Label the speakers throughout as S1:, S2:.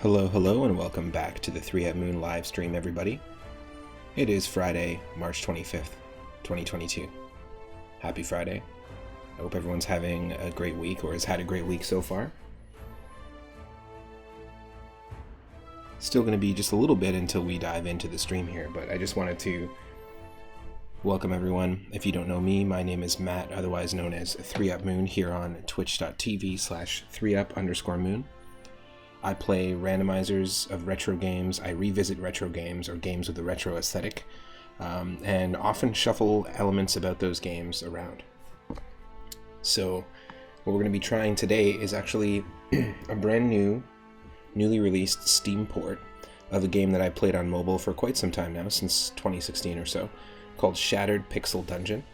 S1: Hello, and welcome back to the 3 at Moon live stream, everybody. It is Friday, March 25th, 2022. Happy Friday. I hope everyone's having a great week, or has had a great week so far. Still going to be just a little bit until we dive into the stream here, but I just wanted to welcome everyone. If you don't know me, my name is Matt, otherwise known as 3 at Moon, here on twitch.tv/3up_moon. I play randomizers of retro games, I revisit retro games or games with a retro aesthetic, and often shuffle elements about those games around. So what we're going to be trying today is actually a brand newly released Steam port of a game that I played on mobile for quite some time now, since 2016 or so, called Shattered Pixel Dungeon.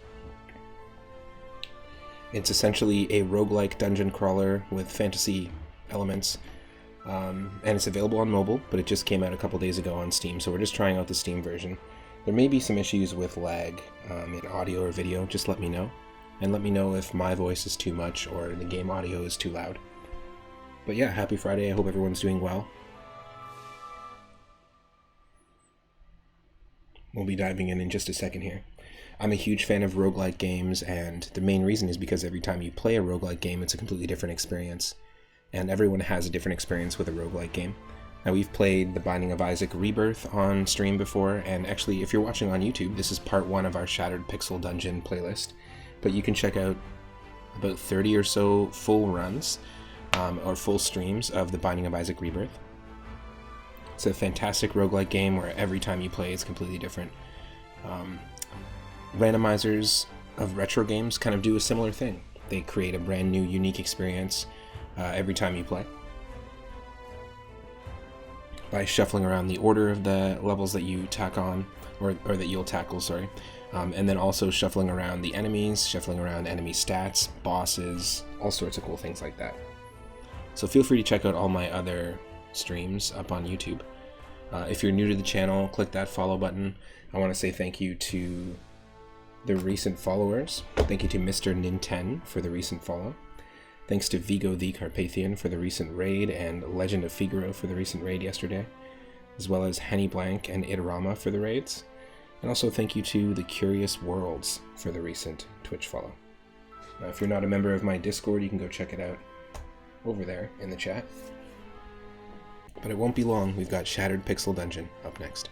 S1: It's essentially a roguelike dungeon crawler with fantasy elements. And it's available on mobile, but it just came out a couple days ago on Steam, so we're just trying out the Steam version. There may be some issues with lag in audio or video, just let me know. And let me know if my voice is too much or the game audio is too loud. But yeah, happy Friday, I hope everyone's doing well. We'll be diving in just a second here. I'm a huge fan of roguelike games, and the main reason is because every time you play a roguelike game, it's a completely different experience. And everyone has a different experience with a roguelike game. Now, we've played The Binding of Isaac Rebirth on stream before, and actually, if you're watching on YouTube, this is part 1 of our Shattered Pixel Dungeon playlist. But you can check out about 30 or so full runs, or full streams of The Binding of Isaac Rebirth. It's a fantastic roguelike game where every time you play, it's completely different. Randomizers of retro games kind of do a similar thing. They create a brand new, unique experience every time you play, by shuffling around the order of the levels that you tack on, or that you'll tackle, sorry, and then also shuffling around the enemies, shuffling around enemy stats, bosses, all sorts of cool things like that. So feel free to check out all my other streams up on YouTube. If you're new to the channel, click that follow button. I want to say thank you to the recent followers. Thank you to Mr. Ninten for the recent follow. Thanks to Vigo the Carpathian for the recent raid, and Legend of Figaro for the recent raid yesterday, as well as Henny Blank and Idarama for the raids. And also thank you to The Curious Worlds for the recent Twitch follow. Now, if you're not a member of my Discord, you can go check it out over there in the chat. But it won't be long, we've got Shattered Pixel Dungeon up next.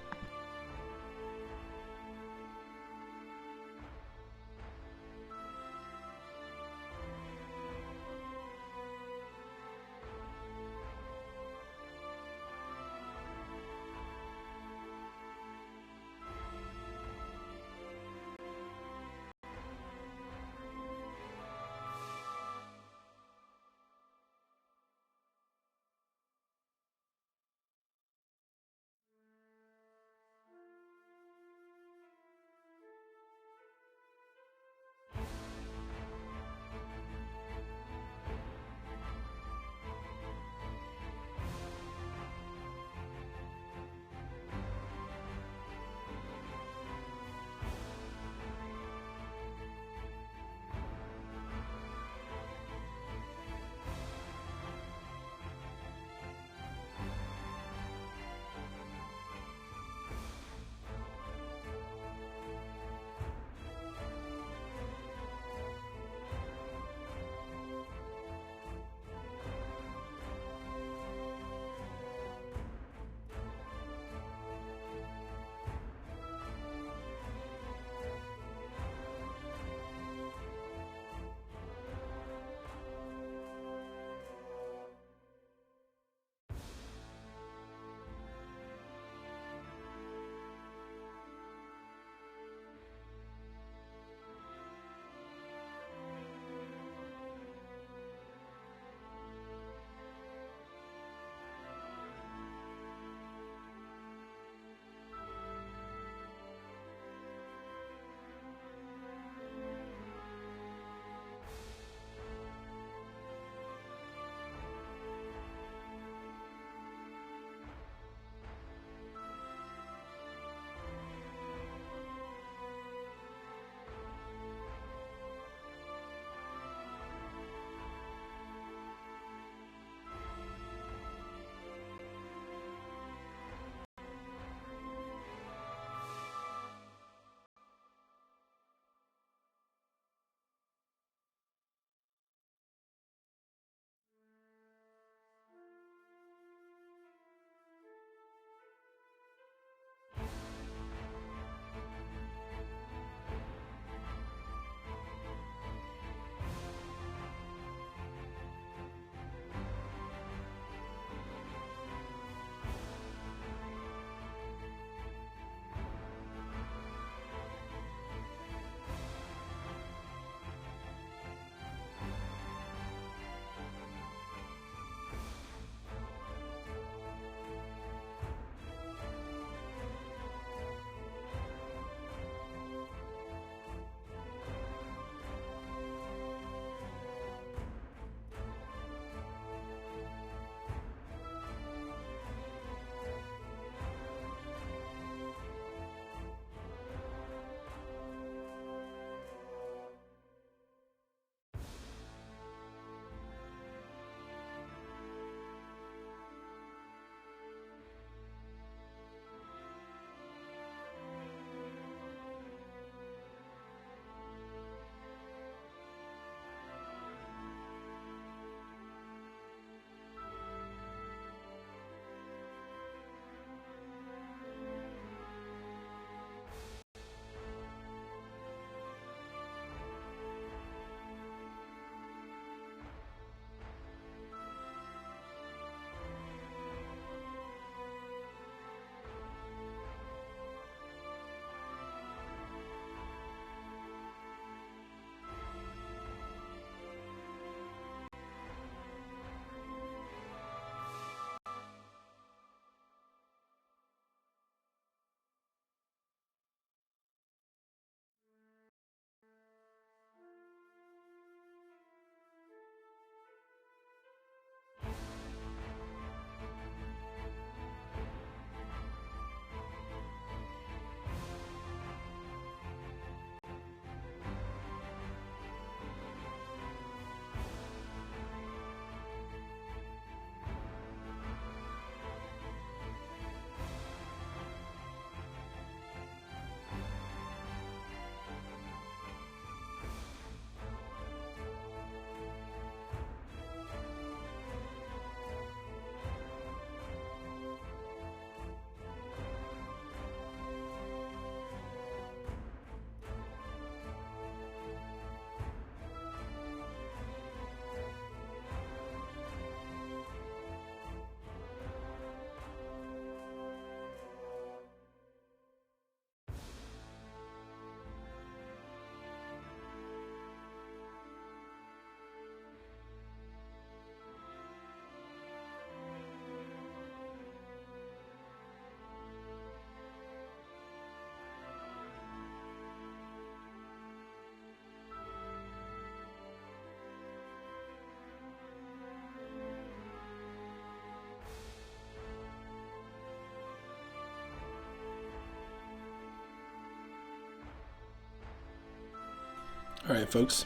S1: Alright folks,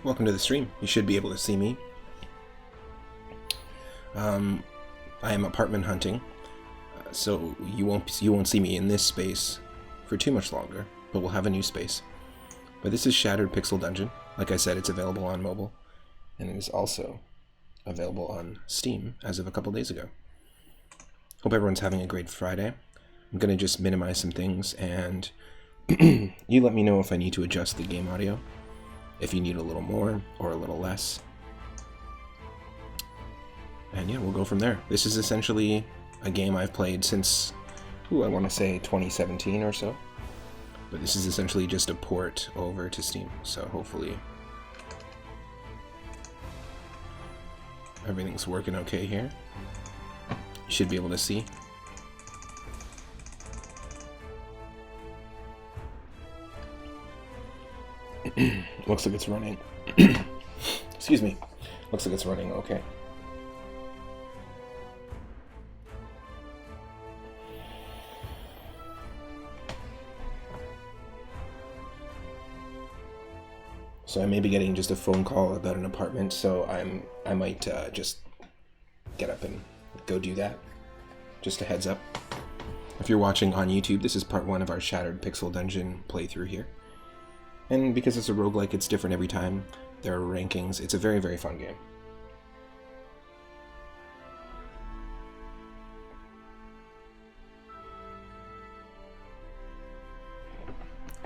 S1: welcome to the stream. You should be able to see me. I am apartment hunting, so you won't see me in this space for too much longer, but we'll have a new space. But this is Shattered Pixel Dungeon. Like I said, it's available on mobile, and it is also available on Steam as of a couple days ago. Hope everyone's having a great Friday. I'm going to just minimize some things, and you let me know if I need to adjust the game audio, if you need a little more or a little less. And yeah, we'll go from there. This is essentially a game I've played since, I want to say 2017 or so. But this is essentially just a port over to Steam, so hopefully everything's working okay here. You should be able to see. Looks like it's running. Excuse me. Looks like it's running okay. So I may be getting just a phone call about an apartment, so I might just get up and go do that. Just a heads up. If you're watching on YouTube, this is part 1 of our Shattered Pixel Dungeon playthrough here. And because it's a roguelike, it's different every time. There are rankings. It's a very, very fun game.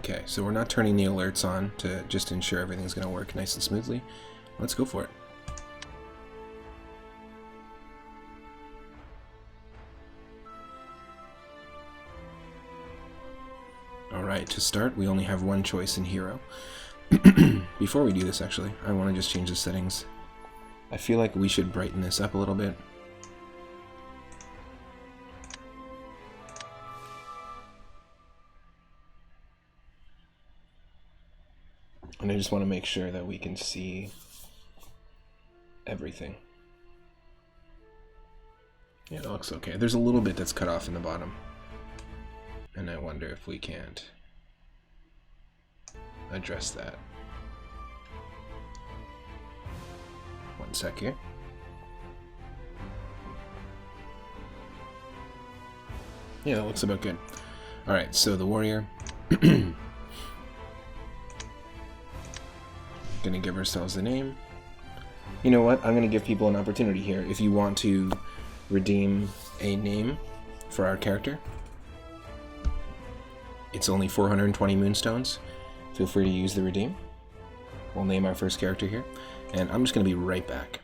S1: Okay, so we're not turning the alerts on to just ensure everything's going to work nice and smoothly. Let's go for it. Alright, to start, we only have one choice in Hero. Before we do this, actually, I want to just change the settings. I feel like we should brighten this up a little bit. And I just want to make sure that we can see everything. Yeah, it looks okay. There's a little bit that's cut off in the bottom. And I wonder if we can't address that. One sec here. Yeah, that looks about good. Alright, so the warrior. Gonna give ourselves a name. You know what? I'm gonna give people an opportunity here. If you want to redeem a name for our character, it's only 420 moonstones. Feel free to use the redeem. We'll name our first character here, and I'm just gonna be right back.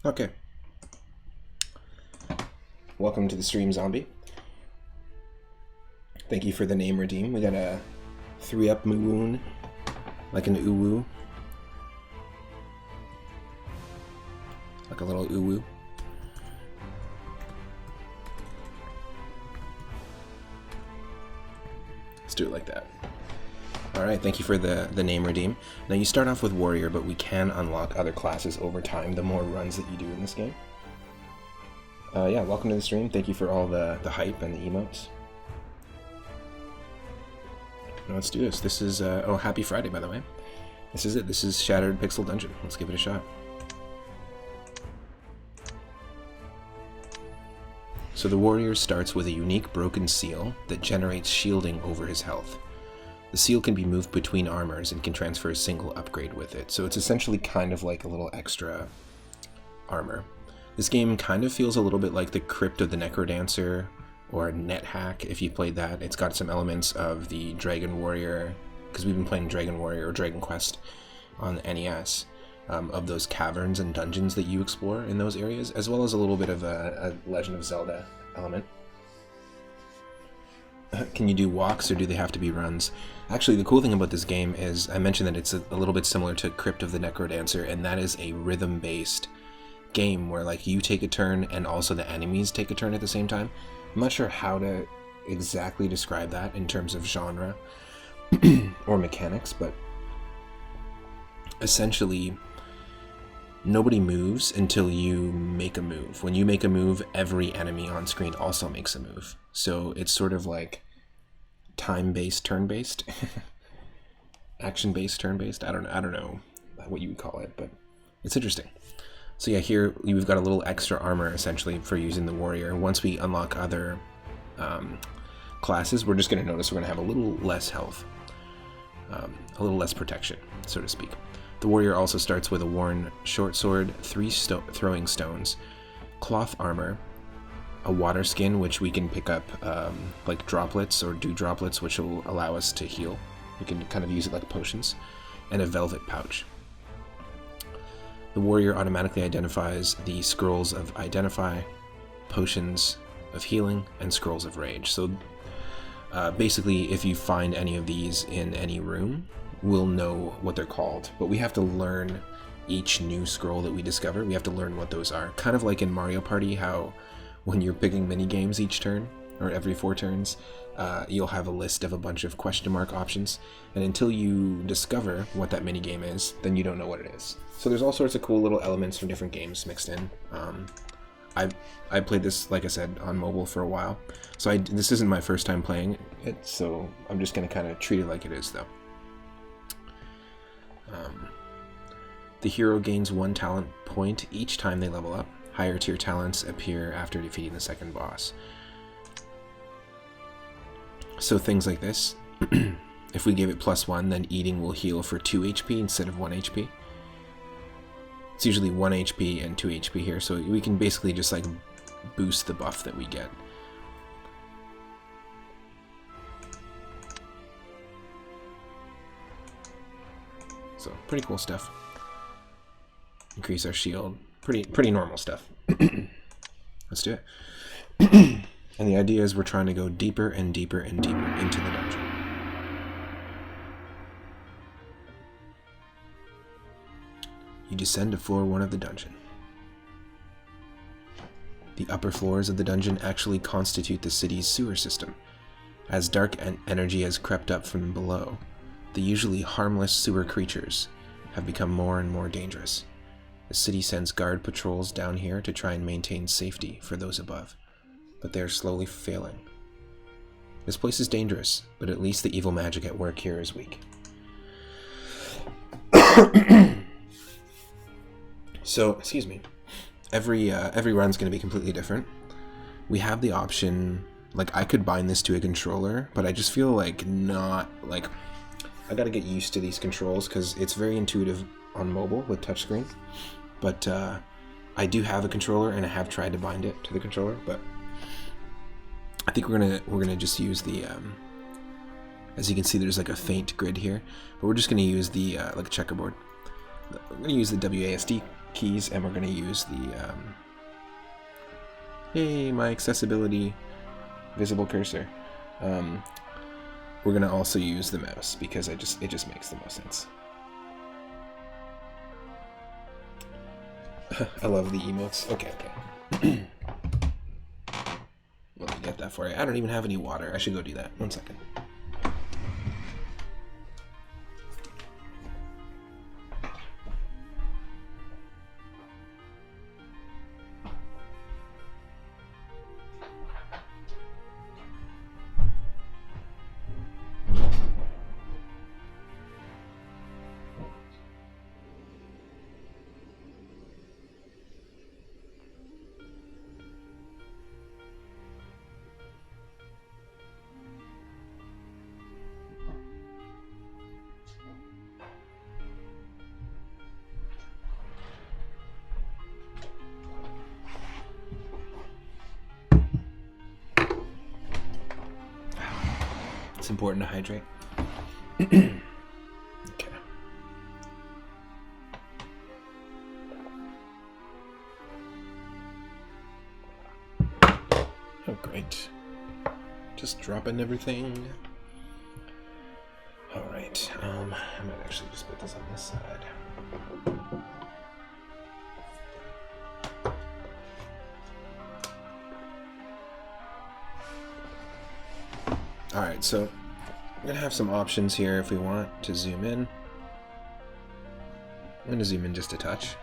S1: Okay. Welcome to the stream, Zombie. Thank you for the name redeem. We got a 3-up Moon, like an uwu. Like a little uwu. Let's do it like that. Alright, thank you for the name redeem. Now you start off with Warrior, but we can unlock other classes over time the more runs that you do in this game. Yeah, welcome to the stream. Thank you for all the hype and the emotes. Now let's do this. This is, oh, happy Friday, by the way. This is it. This is Shattered Pixel Dungeon. Let's give it a shot. So the warrior starts with a unique broken seal that generates shielding over his health. The seal can be moved between armors and can transfer a single upgrade with it, so it's essentially kind of like a little extra armor. This game kind of feels a little bit like the Crypt of the Necrodancer or NetHack if you played that. It's got some elements of the Dragon Warrior, because we've been playing Dragon Warrior or Dragon Quest on the NES, of those caverns and dungeons that you explore in those areas, as well as a little bit of a Legend of Zelda element. Can you do walks or do they have to be runs? Actually, the cool thing about this game is I mentioned that it's a little bit similar to Crypt of the Necrodancer, and that is a rhythm-based game where like you take a turn and also the enemies take a turn at the same time. I'm not sure how to exactly describe that in terms of genre or mechanics, but essentially nobody moves until you make a move. When you make a move, every enemy on screen also makes a move. So it's sort of like time-based, turn-based, action-based, turn-based. I don't know what you would call it, but it's interesting. So yeah, here we've got a little extra armor essentially for using the warrior. Once we unlock other classes, we're just going to notice we're going to have a little less health, a little less protection, so to speak. The warrior also starts with a worn short sword, 3 throwing stones, cloth armor, a water skin which we can pick up like droplets or dew droplets, which will allow us to heal. We can kind of use it like potions, and a velvet pouch. The warrior automatically identifies the scrolls of identify, potions of healing, and scrolls of rage. So basically, if you find any of these in any room, we'll know what they're called, but we have to learn each new scroll that we discover. We have to learn what those are. Kind of like in Mario Party, how when you're picking mini games each turn, or every 4 turns, you'll have a list of a bunch of question mark options, and until you discover what that mini game is, then you don't know what it is. So there's all sorts of cool little elements from different games mixed in. I played this, like I said, on mobile for a while, so this isn't my first time playing it, so I'm just going to kind of treat it like it is, though. The hero gains 1 talent point each time they level up. Higher tier talents appear after defeating the second boss. So things like this, if we give it +1, then eating will heal for 2 HP instead of 1 HP. It's usually 1 HP and 2 HP here, so we can basically just like boost the buff that we get. So pretty cool stuff. Increase our shield. Pretty normal stuff. Let's do it. And the idea is we're trying to go deeper and deeper and deeper into the dungeon. You descend to floor 1 of the dungeon. The upper floors of the dungeon actually constitute the city's sewer system. As dark energy has crept up from below, the usually harmless sewer creatures have become more and more dangerous. The city sends guard patrols down here to try and maintain safety for those above, but they are slowly failing. This place is dangerous, but at least the evil magic at work here is weak. So, excuse me, every run's going to be completely different. We have the option, like I could bind this to a controller, but I just feel like I gotta get used to these controls because it's very intuitive on mobile with touchscreen. But I do have a controller and I have tried to bind it to the controller, but I think we're gonna just use the as you can see there's like a faint grid here, but we're just gonna use the like checkerboard. We're gonna use the WASD keys, and we're going to use the hey, my accessibility visible cursor. We're going to also use the mouse because it just makes the most sense. I love the emotes. Okay. Let me get that for you. I don't even have any water. I should go do that. 1 second. It's important to hydrate. Okay. Oh, great. Just dropping everything. Alright, I might actually just put this on this side. Alright, so I'm going to have some options here if we want to zoom in. I'm going to zoom in just a touch.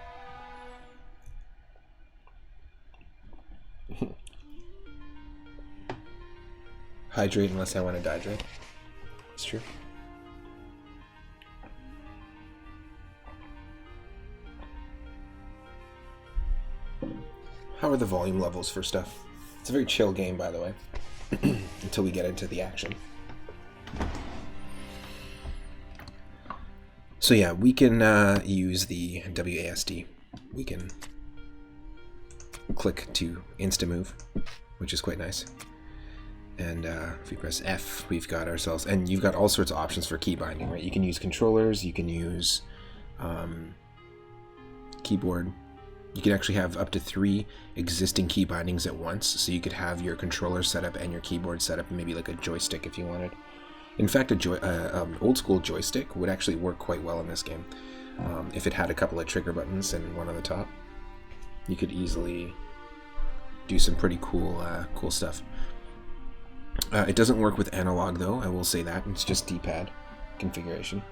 S1: Hydrate unless I want to dihydrate. It's true. How are the volume levels for stuff? It's a very chill game, by the way, until we get into the action. So yeah, we can use the WASD. We can click to insta-move, which is quite nice. And if we press F, we've got ourselves, and you've got all sorts of options for key binding, right? You can use controllers, you can use keyboard. You can actually have up to 3 existing key bindings at once, so you could have your controller set up and your keyboard set up, maybe like a joystick if you wanted. In fact, old school joystick would actually work quite well in this game. If it had a couple of trigger buttons and one on the top, you could easily do some pretty cool stuff. It doesn't work with analog though, I will say that. It's just D-pad configuration.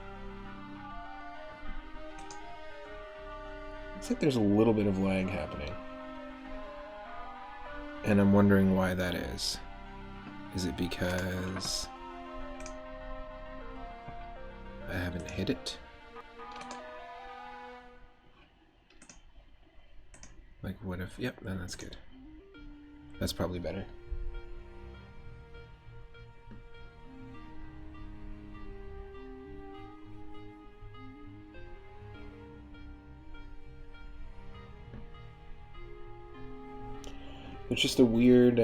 S1: Looks like there's a little bit of lag happening. And I'm wondering why that is. Is it because I haven't hit it? Like what if... Yep, then that's good. That's probably better. It's just a weird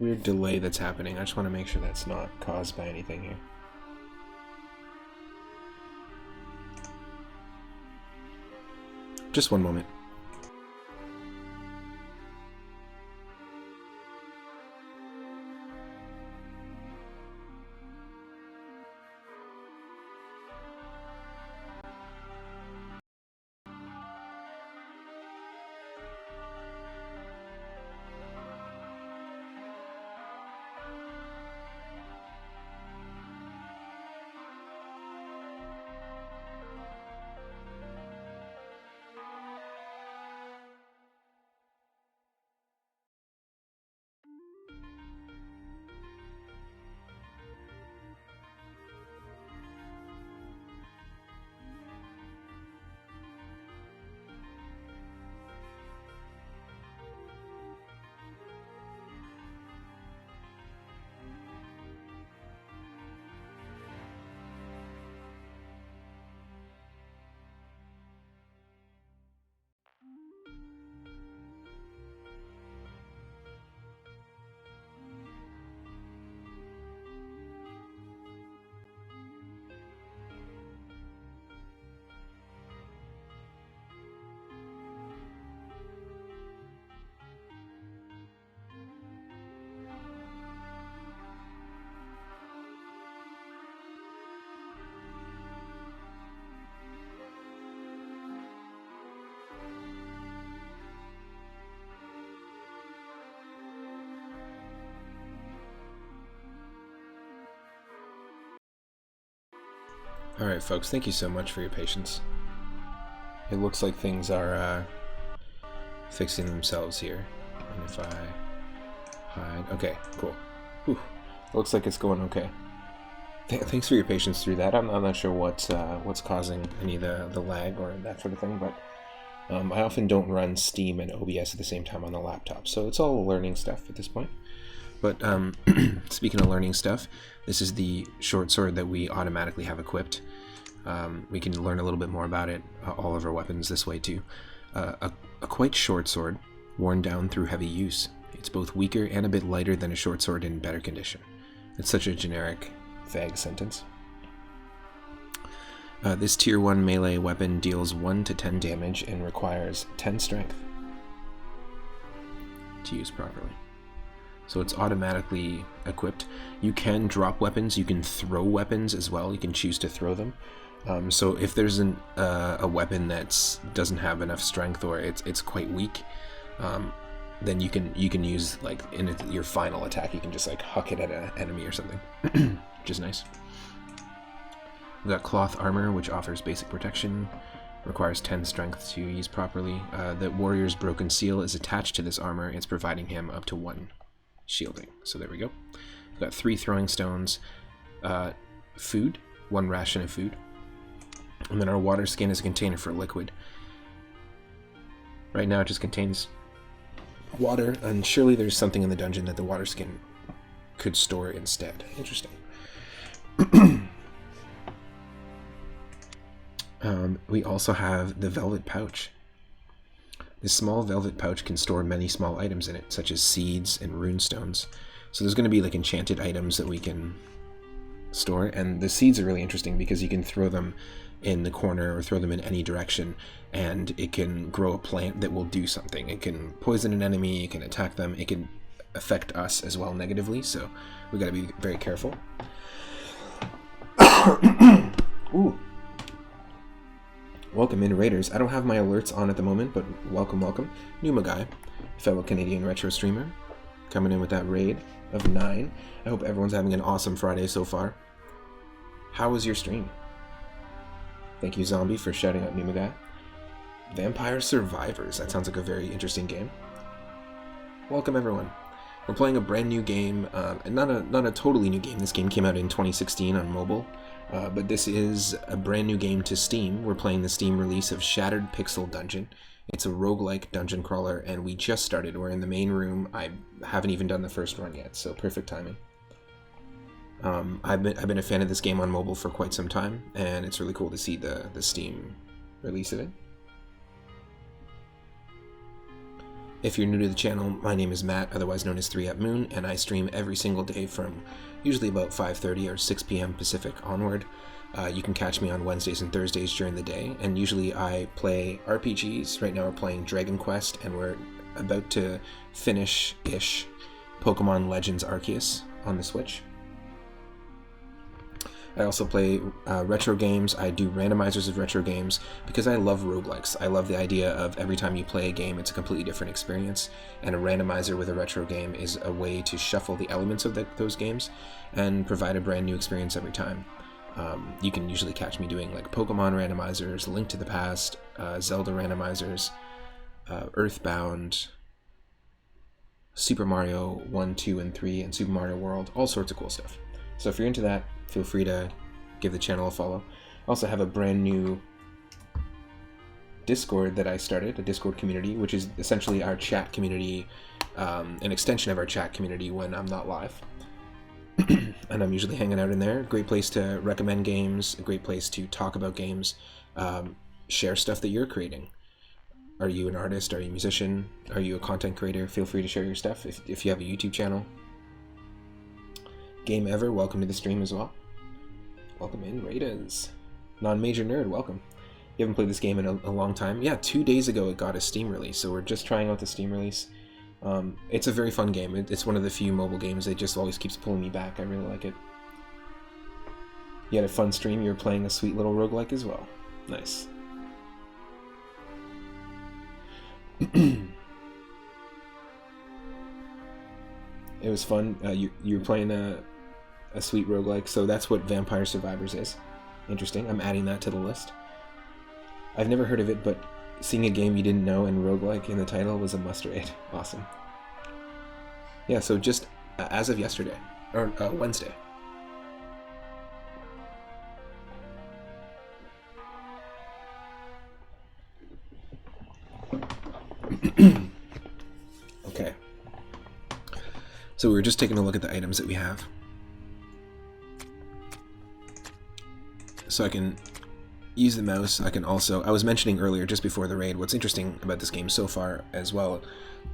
S1: delay that's happening. I just want to make sure that's not caused by anything here. Just one moment. Alright folks, thank you so much for your patience. It looks like things are fixing themselves here. And if I hide... Okay, cool. Whew. Looks like it's going okay. Thanks for your patience through that. I'm not sure what's causing any of the lag or that sort of thing, but I often don't run Steam and OBS at the same time on the laptop, so it's all learning stuff at this point. But speaking of learning stuff, this is the short sword that we automatically have equipped. We can learn a little bit more about it, all of our weapons this way too. A quite short sword, worn down through heavy use. It's both weaker and a bit lighter than a short sword in better condition. It's such a generic, vague sentence. This tier 1 melee weapon deals 1 to 10 damage and requires 10 strength to use properly. So it's automatically equipped. You can drop weapons, you can throw weapons as well, you can choose to throw them. So if there's a weapon that doesn't have enough strength or it's quite weak, then you can use, like, in your final attack, you can just like huck it at an enemy or something, which is nice. We've got cloth armor, which offers basic protection, requires 10 strength to use properly. The warrior's broken seal is attached to this armor. It's providing him up to 1 shielding. So there we go. We've got 3 throwing stones, food, 1 ration of food, and then our water skin is a container for liquid. Right now it just contains water, and surely there's something in the dungeon that the water skin could store instead. Interesting. We also have the velvet pouch. This small velvet pouch can store many small items in it, such as seeds and rune stones. So there's going to be like enchanted items that we can store, and the seeds are really interesting because you can throw them in the corner or throw them in any direction, and it can grow a plant that will do something. It can poison an enemy, it can attack them, it can affect us as well negatively, so we got to be very careful. Ooh. Welcome in, Raiders. I don't have my alerts on at the moment, but welcome, welcome. Numa Guy, fellow Canadian retro streamer, coming in with that raid of 9. I hope everyone's having an awesome Friday so far. How was your stream? Thank you, Zombie, for shouting out Numa Guy. Vampire Survivors. That sounds like a very interesting game. Welcome, everyone. We're playing a brand new game, and not a totally new game. This game came out in 2016 on mobile. But this is a brand new game to Steam. We're playing the Steam release of Shattered Pixel Dungeon. It's a roguelike dungeon crawler, and we just started. We're in the main room. I haven't even done the first run yet, so perfect timing. I've been a fan of this game on mobile for quite some time, and it's really cool to see the Steam release of it. If you're new to the channel, my name is Matt, otherwise known as 3UpMoon, and I stream every single day from usually about 5:30 or 6 p.m. Pacific onward. You can catch me on Wednesdays and Thursdays during the day, and usually I play RPGs. Right now we're playing Dragon Quest, and we're about to finish-ish Pokemon Legends Arceus on the Switch. I also play retro games. I do randomizers of retro games because I love roguelikes. I love the idea of every time you play a game, it's a completely different experience, and a randomizer with a retro game is a way to shuffle the elements of those games and provide a brand new experience every time. You can usually catch me doing like Pokemon randomizers, Link to the Past, Zelda randomizers, Earthbound, Super Mario 1, 2, and 3, and Super Mario World, all sorts of cool stuff. So if you're into that, feel free to give the channel a follow. I also have a brand new Discord that I started, a Discord community, which is essentially our chat community, an extension of our chat community when I'm not live. And I'm usually hanging out in there. Great place to recommend games, a great place to talk about games, share stuff that you're creating. Are you an artist? Are you a musician? Are you a content creator? Feel free to share your stuff if you have a YouTube channel. Game Ever, welcome to the stream as well. Welcome in, Raiders. Non-Major Nerd, welcome. You haven't played this game in a long time. Yeah, 2 days ago it got a Steam release, so we're just trying out the Steam release. It's a very fun game. It's one of the few mobile games that just always keeps pulling me back. I really like it. You had a fun stream. You were playing a sweet little roguelike as well. Nice. It was fun. You were playing a sweet roguelike, so that's what Vampire Survivors is. Interesting. I'm adding that to the list. I've never heard of it, but seeing a game you didn't know and roguelike in the title was a must-read. Awesome. Yeah, so just as of yesterday, or Wednesday. Okay. So we were just taking a look at the items that we have. So I can use the mouse. I can also, I was mentioning earlier just before the raid, what's interesting about this game so far as well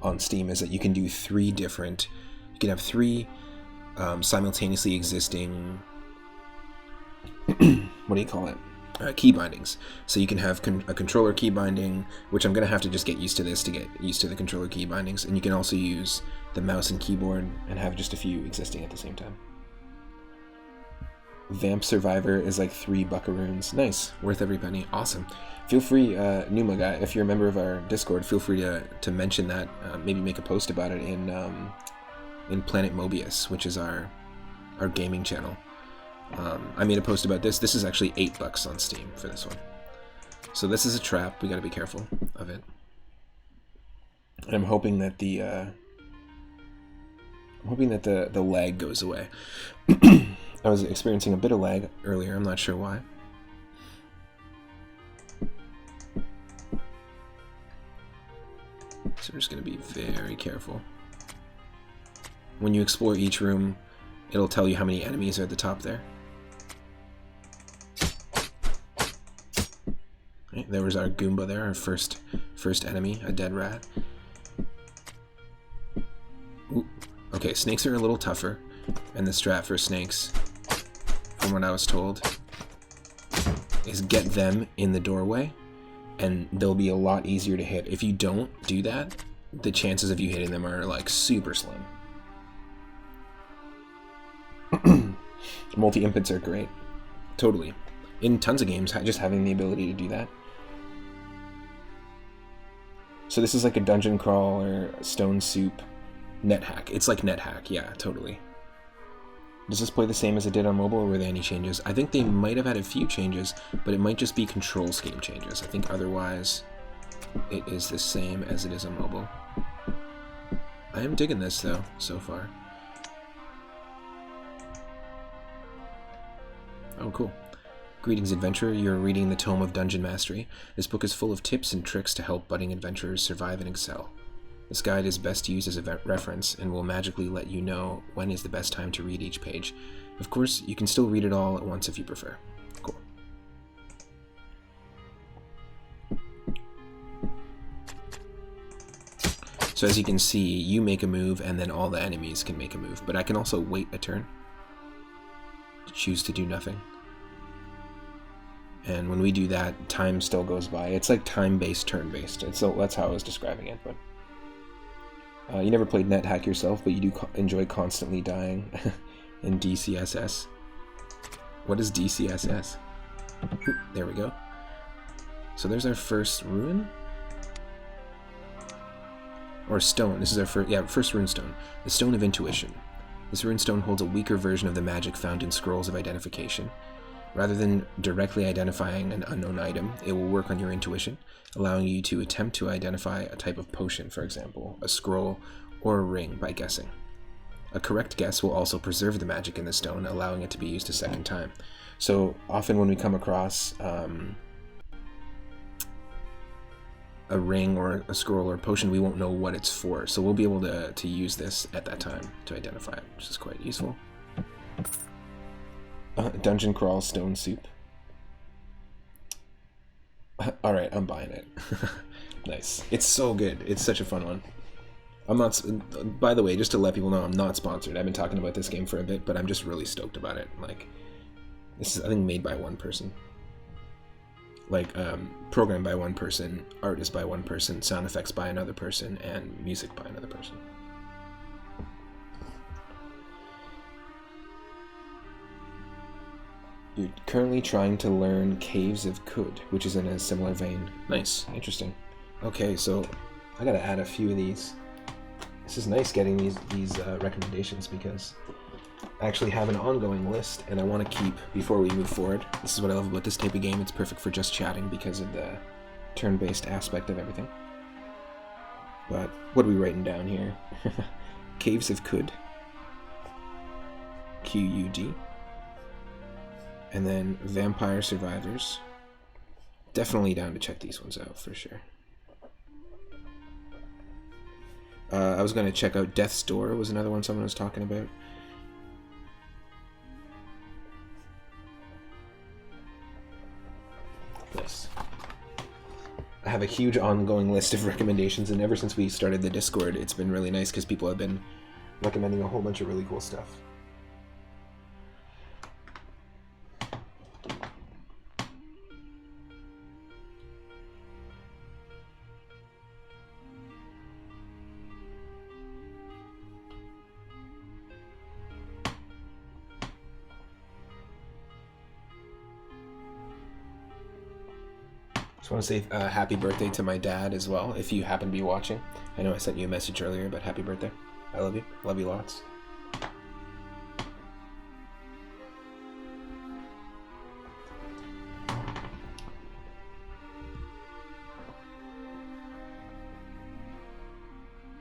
S1: on Steam is that you can do you can have three simultaneously existing, what do you call it? Key bindings. So you can have a controller key binding, which I'm going to have to just get used to this to get used to the controller key bindings, and you can also use the mouse and keyboard and have just a few existing at the same time. Vamp Survivor is like 3 buckaroons. Nice. Worth every penny. Awesome. Feel free, Numa guy, if you're a member of our Discord, feel free to mention that, maybe make a post about it in Planet Mobius, which is our gaming channel. I made a post about this. This is actually $8 on Steam for this one. So this is a trap. We gotta be careful of it. And I'm hoping that the lag goes away. I was experiencing a bit of lag earlier. I'm not sure why. So we're just gonna be very careful. When you explore each room, it'll tell you how many enemies are at the top there. Right, there was our Goomba there, our first enemy, a dead rat. Ooh. Okay, snakes are a little tougher, and the strat for snakes, from what I was told, is get them in the doorway, and they'll be a lot easier to hit. If you don't do that, the chances of you hitting them are like super slim. Multi-inputs are great. Totally. In tons of games, just having the ability to do that. So this is like a Dungeoncrawler, Stone Soup, NetHack. It's like NetHack, yeah, totally. Does this play the same as it did on mobile, or were there any changes? I think they might have had a few changes, but it might just be control scheme changes. I think otherwise it is the same as it is on mobile. I am digging this, though, so far. Oh, cool. Greetings, adventurer. You're reading the Tome of Dungeon Mastery. This book is full of tips and tricks to help budding adventurers survive and excel. This guide is best used as a reference and will magically let you know when is the best time to read each page. Of course, you can still read it all at once if you prefer. Cool. So as you can see, you make a move and then all the enemies can make a move, but I can also wait a turn. Choose to do nothing. And when we do that, time still goes by. It's like time-based, turn-based. So that's how I was describing it. But you never played NetHack yourself, but you do enjoy constantly dying in DCSS. What is DCSS? Ooh, there we go. So there's our first rune. Or stone. This is our first rune stone. The Stone of Intuition. This runestone holds a weaker version of the magic found in Scrolls of Identification. Rather than directly identifying an unknown item, it will work on your intuition, allowing you to attempt to identify a type of potion, for example, a scroll, or a ring by guessing. A correct guess will also preserve the magic in the stone, allowing it to be used a second time. So often when we come across a ring or a scroll or a potion, we won't know what it's for, so we'll be able to use this at that time to identify it, which is quite useful. Dungeon Crawl Stone Soup. Alright, I'm buying it. Nice. It's so good. It's such a fun one. I'm not, by the way, just to let people know, I'm not sponsored. I've been talking about this game for a bit, but I'm just really stoked about it. Like, this is, I think, made by one person. Like, programmed by one person, art is by one person, sound effects by another person, and music by another person. You're currently trying to learn Caves of Kud, which is in a similar vein. Nice, interesting. Okay, so I gotta add a few of these. This is nice getting these recommendations because I actually have an ongoing list, and I want to keep, before we move forward, this is what I love about this type of game, it's perfect for just chatting because of the turn-based aspect of everything. But what are we writing down here? Caves of Qud. Qud. And then Vampire Survivors. Definitely down to check these ones out, for sure. I was going to check out Death's Door, was another one someone was talking about. Nice. I have a huge ongoing list of recommendations, and ever since we started the Discord, it's been really nice because people have been recommending a whole bunch of really cool stuff. I want to say happy birthday to my dad as well, if you happen to be watching. I know I sent you a message earlier, but happy birthday. I love you. Love you lots.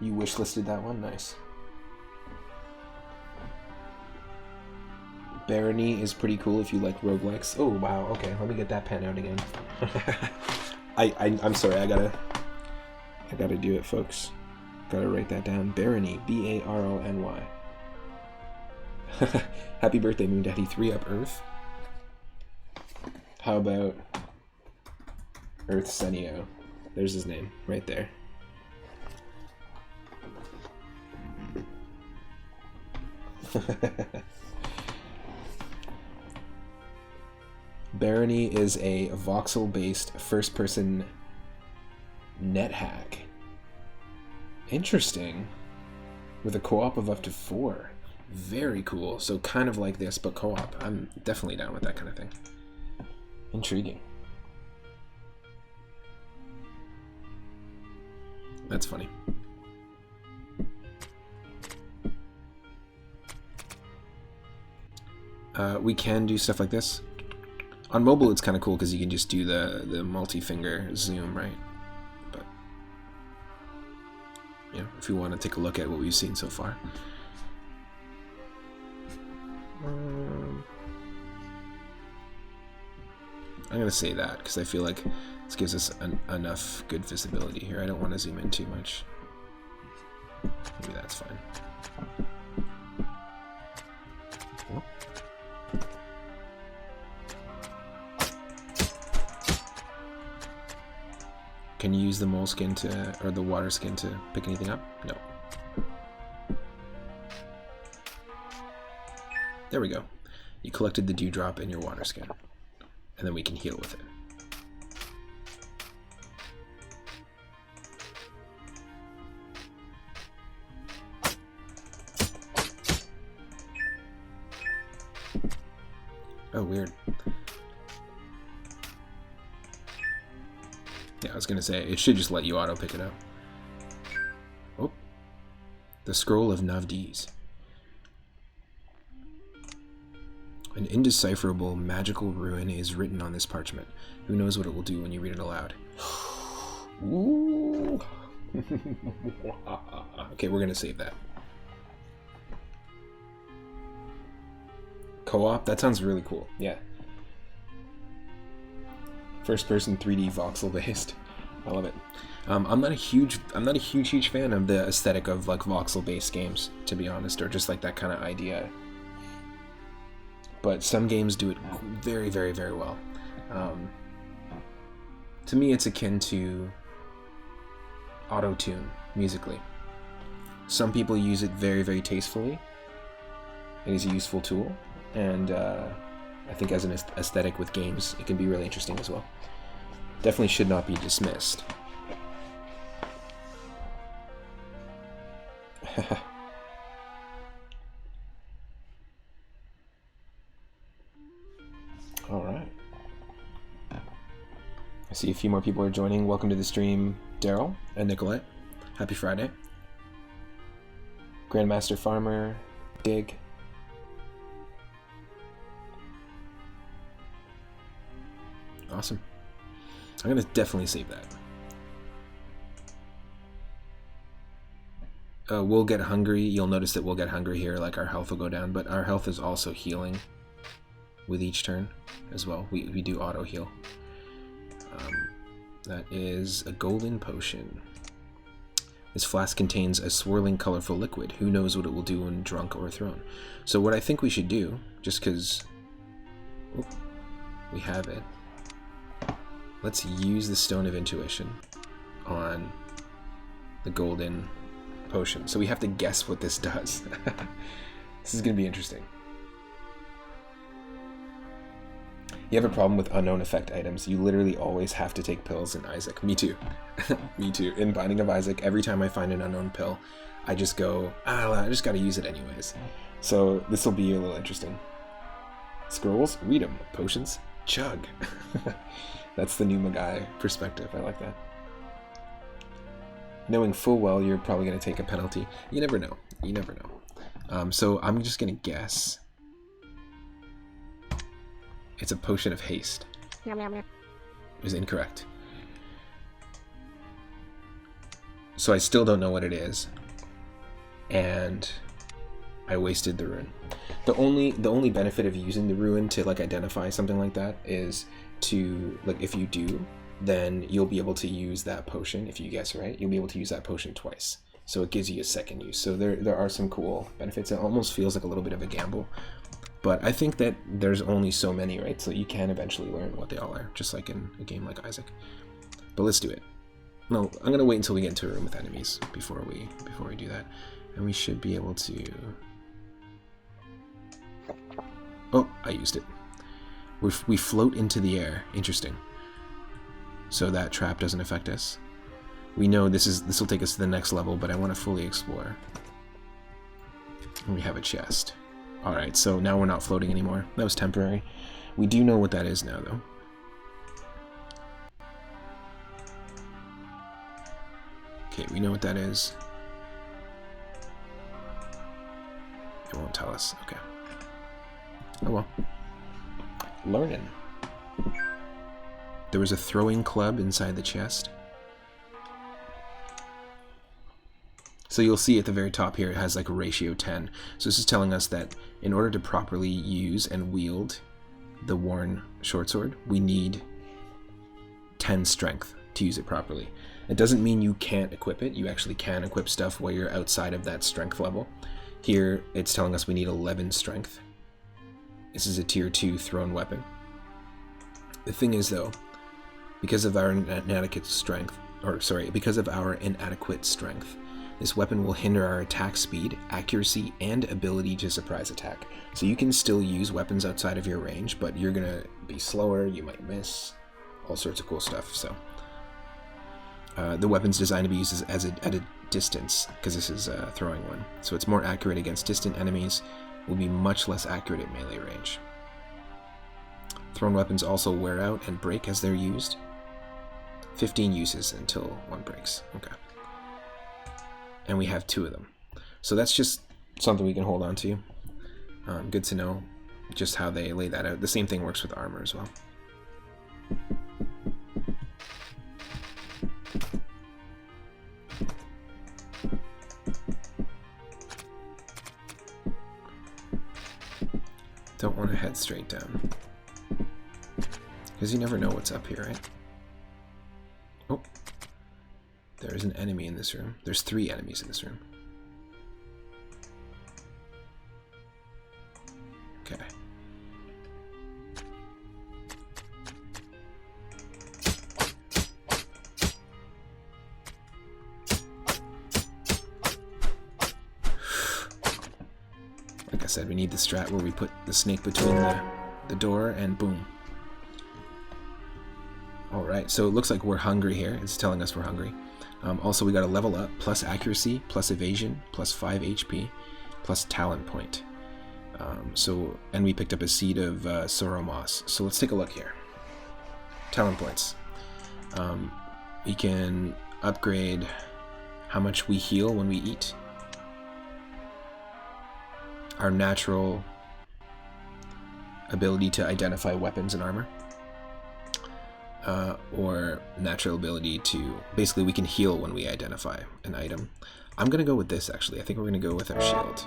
S1: You wishlisted that one? Nice. Barony is pretty cool if you like roguelikes. Oh, wow. Okay, let me get that pen out again. I'm sorry, I gotta do it, folks. Gotta write that down. Barony, B-A-R-O-N-Y. Happy birthday, Moon Daddy. 3-up Earth. How about Earth Senio? There's his name, right there. Barony is a voxel-based first-person net hack. Interesting. With a co-op of up to 4. Very cool. So kind of like this, but co-op. I'm definitely down with that kind of thing. Intriguing. That's funny. We can do stuff like this. On mobile, it's kind of cool because you can just do the multi-finger zoom, right? But yeah, if you want to take a look at what we've seen so far. I'm gonna say that because I feel like this gives us enough good visibility here. I don't want to zoom in too much. Maybe that's fine. Can you use the mole skin or the water skin to pick anything up? No. There we go. You collected the dewdrop in your water skin. And then we can heal with it. Oh, weird. Yeah, I was gonna say, it should just let you auto pick it up. Oh. The Scroll of Navdiz. An indecipherable magical ruin is written on this parchment. Who knows what it will do when you read it aloud? Ooh. Okay, we're gonna save that. Co-op? That sounds really cool. Yeah. First-person 3D voxel-based. I love it. I'm not a huge fan of the aesthetic of like voxel-based games, to be honest, or just like that kind of idea. But some games do it very, very, very well. To me, it's akin to auto-tune musically. Some people use it very, very tastefully. It is a useful tool, and I think as an aesthetic with games, it can be really interesting as well. Definitely should not be dismissed. Alright. I see a few more people are joining. Welcome to the stream, Daryl and Nicolette. Happy Friday. Grandmaster Farmer, Dig. Awesome. I'm going to definitely save that. We'll get hungry. You'll notice that we'll get hungry here, like our health will go down, but our health is also healing with each turn as well. We do auto heal. That is a golden potion. This flask contains a swirling colorful liquid. Who knows what it will do when drunk or thrown. So what I think we should do, just because we have it, let's use the Stone of Intuition on the golden potion. So we have to guess what this does. This is going to be interesting. You have a problem with unknown effect items. You literally always have to take pills in Isaac. Me too. Me too. In Binding of Isaac, every time I find an unknown pill, I just go, I just got to use it anyways. So this will be a little interesting. Scrolls, read them. Potions, chug. That's the new Magai perspective. I like that. Knowing full well you're probably going to take a penalty. You never know. You never know. So I'm just going to guess. It's a potion of haste. It was incorrect. So I still don't know what it is. And I wasted the rune. The only benefit of using the rune to like identify something like that is to, like, if you do, then you'll be able to use that potion. If you guess right, you'll be able to use that potion twice. So it gives you a second use. So there are some cool benefits. It almost feels like a little bit of a gamble. But I think that there's only so many, right? So you can eventually learn what they all are, just like in a game like Isaac. But let's do it. No, I'm gonna wait until we get into a room with enemies before we do that, and we should be able to. Oh, I used it. We float into the air. Interesting. So that trap doesn't affect us. We know this will take us to the next level, but I want to fully explore. And we have a chest. Alright, so now we're not floating anymore. That was temporary. We do know what that is now, though. Okay, we know what that is. It won't tell us. Okay. Oh well. Learning. There was a throwing club inside the chest. So you'll see at the very top here, it has like a ratio 10. So this is telling us that in order to properly use and wield the worn short sword, we need 10 strength to use it properly. It doesn't mean you can't equip it. You actually can equip stuff while you're outside of that strength level. Here, it's telling us we need 11 strength. This is a tier 2 thrown weapon. The thing is, though, because of our inadequate strength, this weapon will hinder our attack speed, accuracy, and ability to surprise attack. So you can still use weapons outside of your range, but you're gonna be slower, you might miss, all sorts of cool stuff. So the weapon's designed to be used at a distance, because this is a throwing one. So it's more accurate against distant enemies, will be much less accurate at melee range. Thrown weapons also wear out and break as they're used. 15 uses until one breaks. Okay. And we have 2 of them. So that's just something we can hold on to. Good to know just how they lay that out. The same thing works with armor as well. Don't want to head straight down. Because you never know what's up here, right? Oh. There's an enemy in this room. There's 3 enemies in this room. Okay. Like I said, we need the strat where we put the snake between the door and boom. Alright, so it looks like we're hungry here. It's telling us we're hungry. Also, we got a level up, plus accuracy, plus evasion, plus 5 HP, plus talent point. And we picked up a seed of sorrow moss. So let's take a look here. Talent points. We can upgrade how much we heal when we eat. Our natural ability to identify weapons and armor. or natural ability to... Basically, we can heal when we identify an item. I'm going to go with this, actually. I think we're going to go with our shield.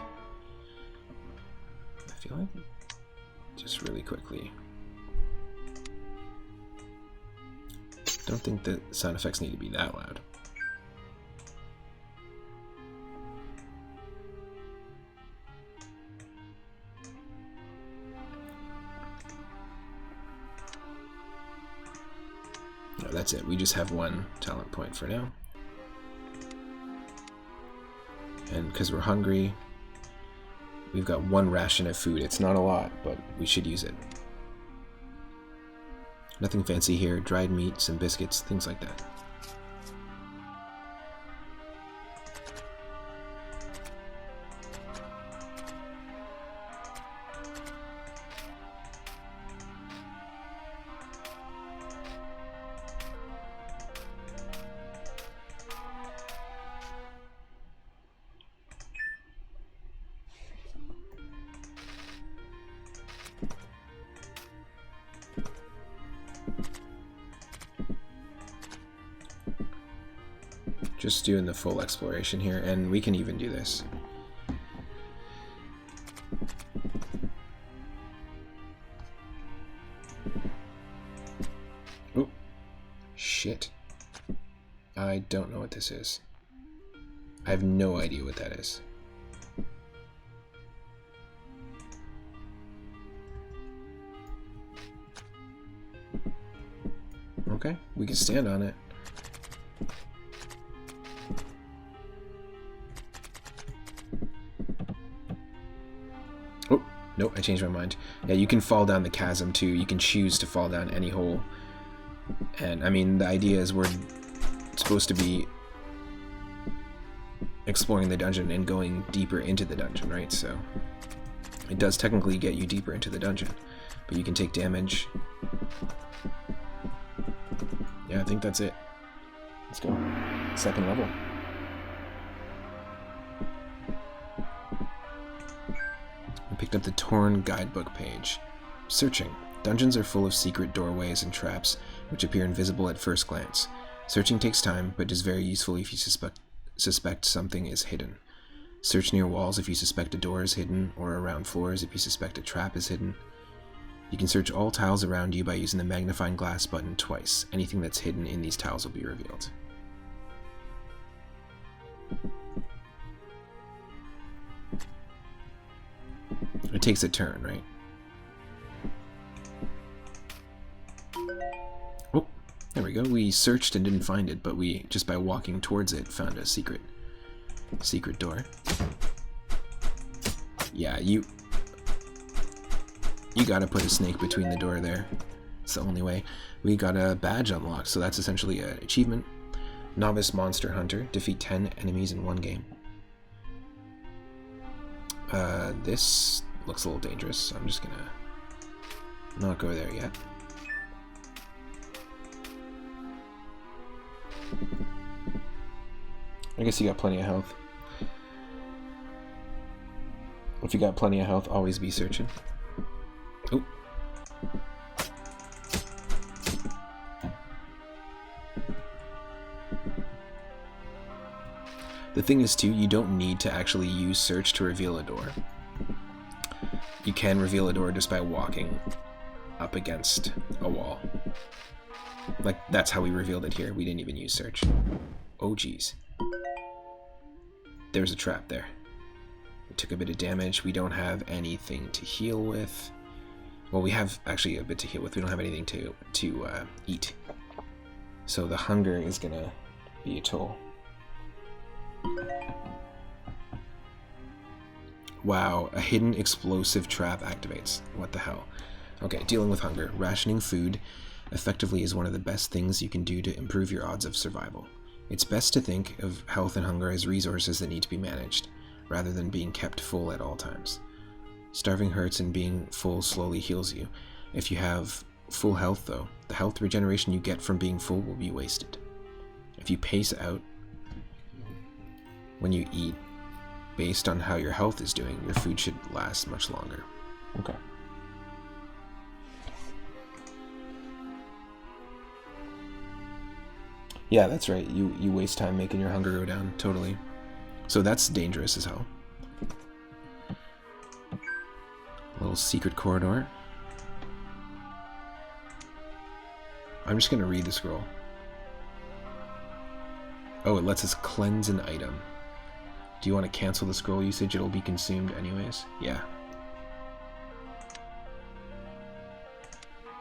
S1: I feel like... Just really quickly. Don't think the sound effects need to be that loud. No, that's it. We just have one talent point for now. And because we're hungry, we've got one ration of food. It's not a lot, but we should use it. Nothing fancy here. Dried meat, some biscuits, things like that. Just doing the full exploration here, and we can even do this. Oh, shit. I don't know what this is. I have no idea what that is. Okay, we can stand on it. Nope, I changed my mind. Yeah, you can fall down the chasm too. You can choose to fall down any hole. And I mean, the idea is we're supposed to be exploring the dungeon and going deeper into the dungeon, right? So it does technically get you deeper into the dungeon, but you can take damage. Yeah, I think that's it. Let's go. Second level. Picked up the torn guidebook page. Searching. Dungeons are full of secret doorways and traps, which appear invisible at first glance. Searching takes time, but is very useful if you suspect something is hidden. Search near walls if you suspect a door is hidden, or around floors if you suspect a trap is hidden. You can search all tiles around you by using the magnifying glass button twice. Anything that's hidden in these tiles will be revealed. It takes a turn, right? Oh, there we go. We searched and didn't find it, but we, just by walking towards it, found a secret door. Yeah, you gotta put a snake between the door there. It's the only way. We got a badge unlocked, so that's essentially an achievement. Novice Monster Hunter. Defeat 10 enemies in one game. This looks a little dangerous, so I'm just gonna not go there yet. I guess you got plenty of health. If you got plenty of health, always be searching. Oh. The thing is, too, you don't need to actually use search to reveal a door. You can reveal a door just by walking up against a wall. Like, that's how we revealed it here. We didn't even use search. Oh, geez. There's a trap there. We took a bit of damage. We don't have anything to heal with. Well, we have actually a bit to heal with. We don't have anything to eat. So the hunger is gonna be a toll. Wow, a hidden explosive trap activates. What the hell? Okay, dealing with hunger. Rationing food effectively is one of the best things you can do to improve your odds of survival. It's best to think of health and hunger as resources that need to be managed, rather than being kept full at all times. Starving hurts and being full slowly heals you. If you have full health, though, the health regeneration you get from being full will be wasted. If you pace out when you eat, based on how your health is doing, your food should last much longer. Okay. Yeah, that's right. You waste time making your hunger go down, totally. So that's dangerous as hell. A little secret corridor. I'm just gonna read the scroll. Oh, it lets us cleanse an item. Do you want to cancel the scroll usage? It'll be consumed anyways. Yeah.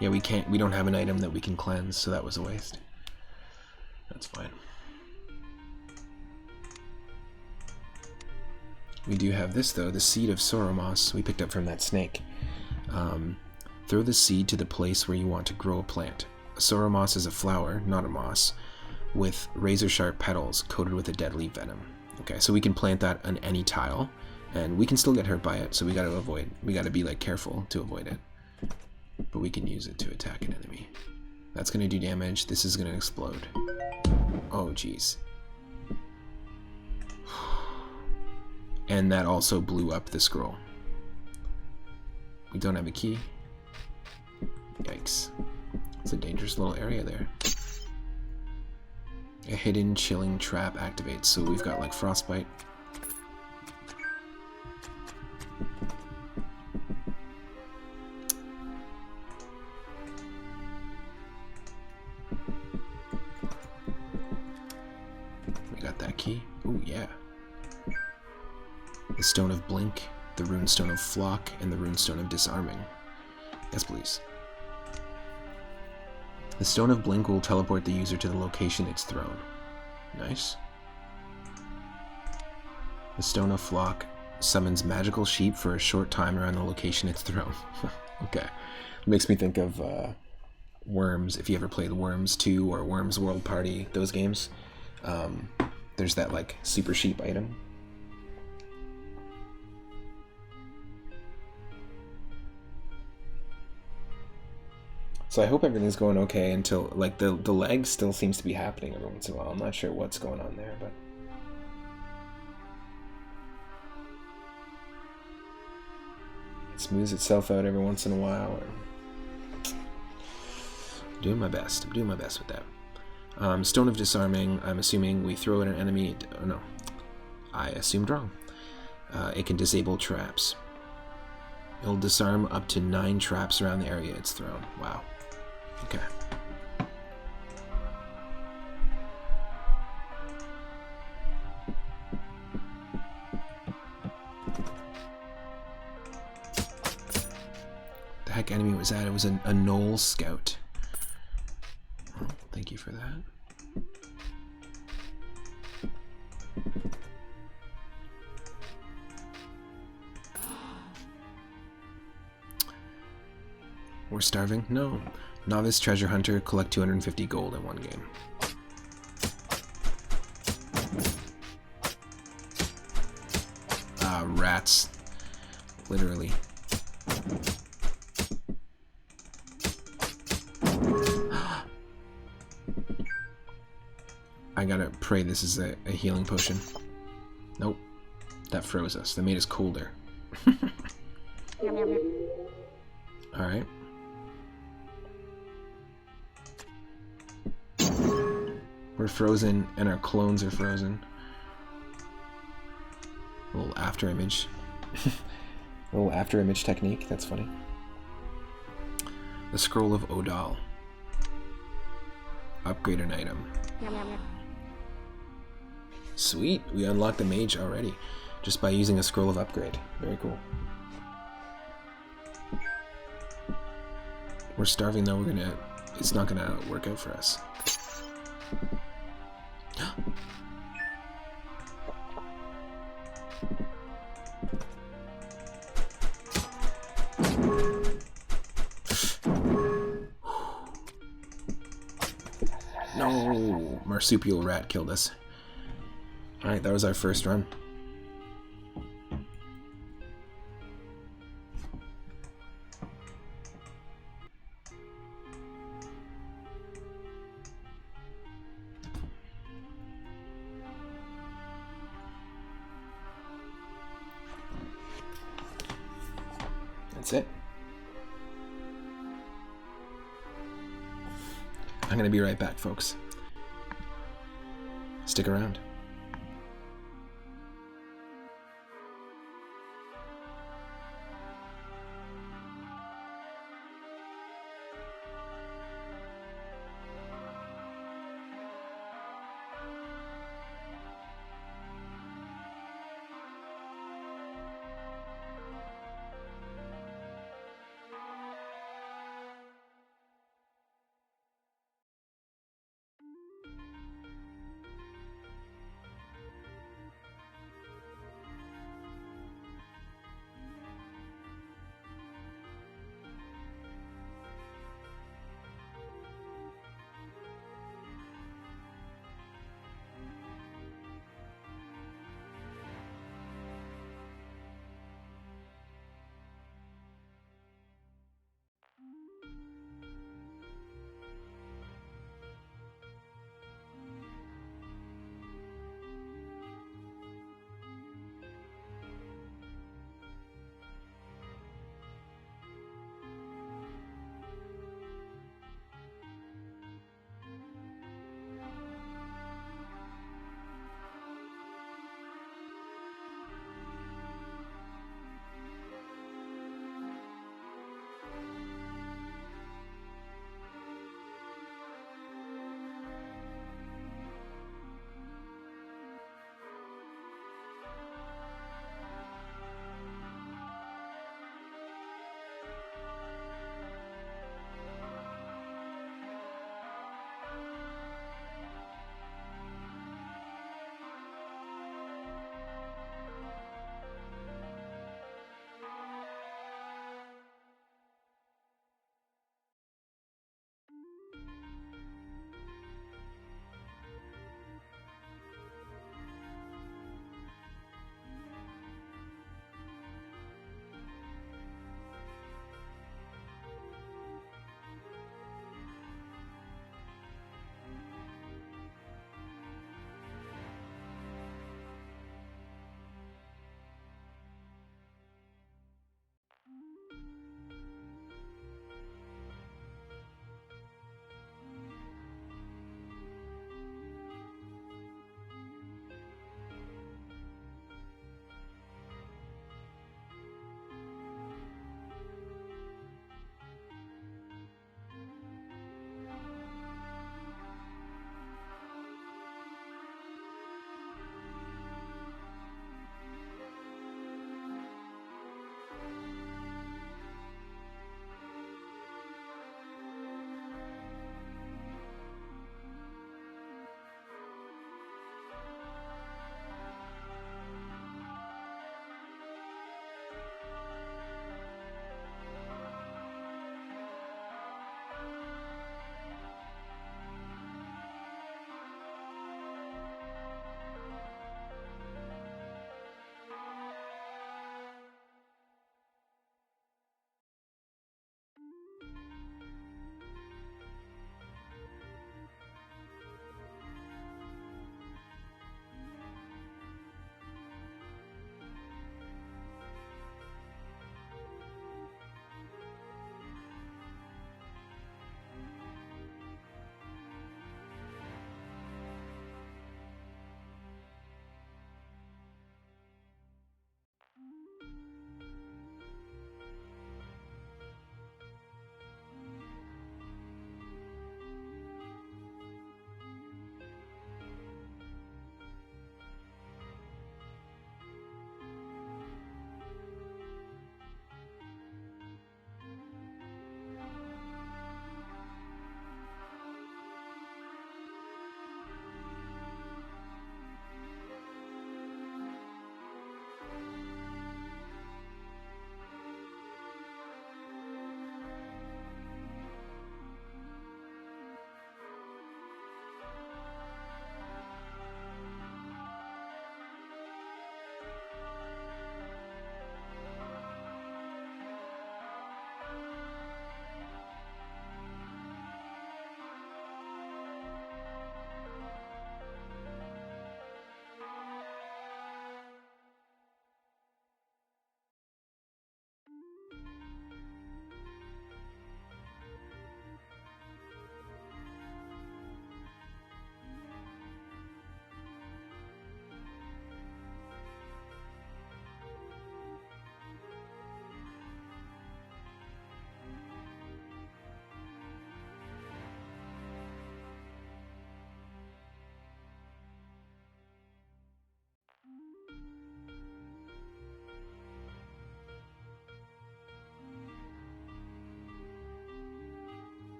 S1: Yeah, we don't have an item that we can cleanse, so that was a waste. That's fine. We do have this though, the seed of Soromos we picked up from that snake. Throw the seed to the place where you want to grow a plant. Soromos is a flower, not a moss, with razor-sharp petals coated with a deadly venom. Okay, so we can plant that on any tile, and we can still get hurt by it, so we gotta be like careful to avoid it. But we can use it to attack an enemy. That's gonna do damage. This is gonna explode. Oh, jeez. And that also blew up the scroll. We don't have a key. Yikes. It's a dangerous little area there. A hidden chilling trap activates, so we've got like frostbite. We got that key. Ooh, yeah. The Stone of Blink, the Runestone of Flock, and the Runestone of Disarming. Yes, please. The Stone of Blink will teleport the user to the location it's thrown. Nice. The Stone of Flock summons magical sheep for a short time around the location it's thrown. Okay. It makes me think of Worms, if you ever played Worms 2 or Worms World Party, those games. There's that like super sheep item. So I hope everything's going okay until, like, the lag still seems to be happening every once in a while. I'm not sure what's going on there, but... it smooths itself out every once in a while. Doing my best. I'm doing my best with that. Stone of Disarming, I'm assuming we throw at an enemy... oh, no. I assumed wrong. It can disable traps. It'll disarm up to 9 traps around the area it's thrown. Wow. Okay. The heck enemy was that? It was a Knoll Scout. Well, thank you for that. We're starving? No. Novice Treasure Hunter, collect 250 gold in one game. Rats. Literally. I gotta pray this is a healing potion. Nope. That froze us. That made us colder. Alright. We're frozen, and our clones are frozen. A little after image. A little after image technique, that's funny. The Scroll of Odal. Upgrade an item. Sweet, we unlocked the mage already, just by using a Scroll of Upgrade. Very cool. We're starving though, it's not gonna work out for us. No, marsupial rat killed us. Alright, that was our first run. That's it. I'm gonna be right back, folks. stick around.